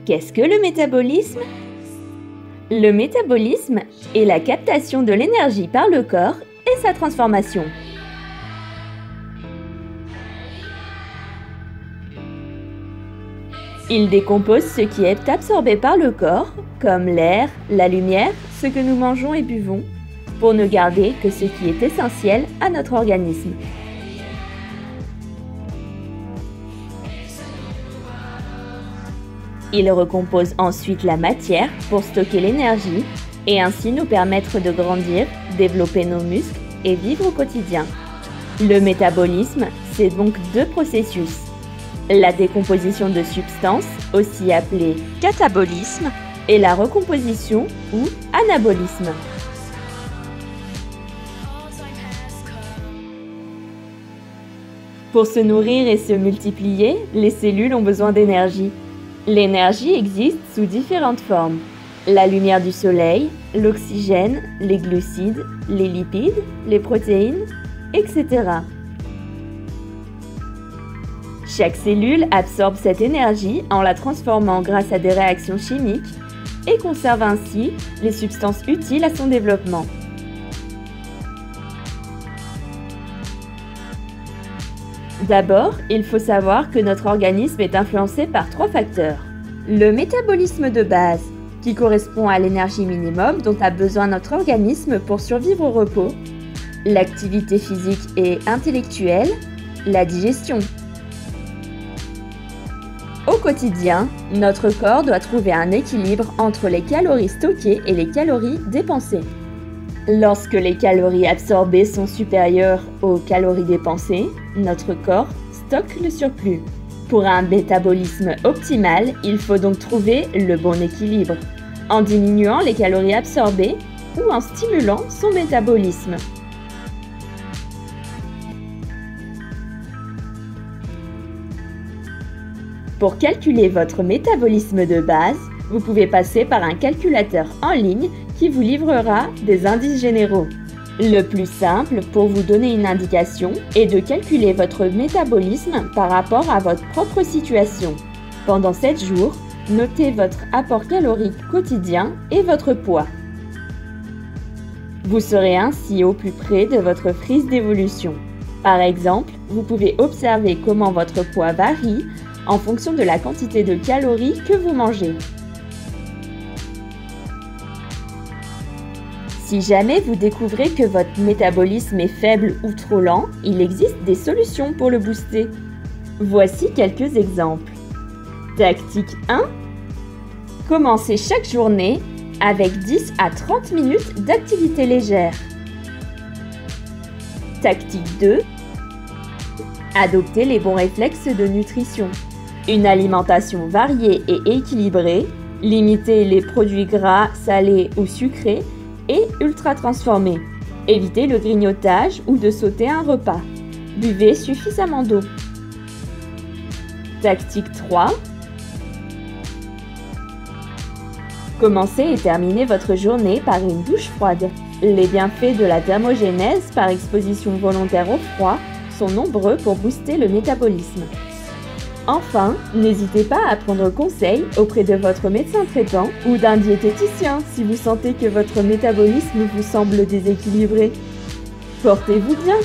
Qu'est-ce que le métabolisme? Le métabolisme est la captation de l'énergie par le corps et sa transformation. Il décompose ce qui est absorbé par le corps, comme l'air, la lumière, ce que nous mangeons et buvons, pour ne garder que ce qui est essentiel à notre organisme. Il recompose ensuite la matière pour stocker l'énergie et ainsi nous permettre de grandir, développer nos muscles et vivre au quotidien. Le métabolisme, c'est donc deux processus. La décomposition de substances, aussi appelée catabolisme, et la recomposition ou anabolisme. Pour se nourrir et se multiplier, les cellules ont besoin d'énergie. L'énergie existe sous différentes formes. La lumière du soleil, l'oxygène, les glucides, les lipides, les protéines, etc. Chaque cellule absorbe cette énergie en la transformant grâce à des réactions chimiques et conserve ainsi les substances utiles à son développement. D'abord, il faut savoir que notre organisme est influencé par trois facteurs. Le métabolisme de base, qui correspond à l'énergie minimum dont a besoin notre organisme pour survivre au repos. L'activité physique et intellectuelle, la digestion. Au quotidien, notre corps doit trouver un équilibre entre les calories stockées et les calories dépensées. Lorsque les calories absorbées sont supérieures aux calories dépensées, notre corps stocke le surplus. Pour un métabolisme optimal, il faut donc trouver le bon équilibre, en diminuant les calories absorbées ou en stimulant son métabolisme. Pour calculer votre métabolisme de base, vous pouvez passer par un calculateur en ligne qui vous livrera des indices généraux. Le plus simple pour vous donner une indication est de calculer votre métabolisme par rapport à votre propre situation. Pendant 7 jours, notez votre apport calorique quotidien et votre poids. Vous serez ainsi au plus près de votre frise d'évolution. Par exemple, vous pouvez observer comment votre poids varie en fonction de la quantité de calories que vous mangez. Si jamais vous découvrez que votre métabolisme est faible ou trop lent, il existe des solutions pour le booster. Voici quelques exemples. Tactique 1. Commencez chaque journée avec 10 à 30 minutes d'activité légère. Tactique 2. Adoptez les bons réflexes de nutrition. Une alimentation variée et équilibrée, limitez les produits gras, salés ou sucrés et ultra transformés. Évitez le grignotage ou de sauter un repas. Buvez suffisamment d'eau. Tactique 3. Commencez et terminez votre journée par une douche froide. Les bienfaits de la thermogénèse par exposition volontaire au froid sont nombreux pour booster le métabolisme. Enfin, n'hésitez pas à prendre conseil auprès de votre médecin traitant ou d'un diététicien si vous sentez que votre métabolisme vous semble déséquilibré. Portez-vous bien!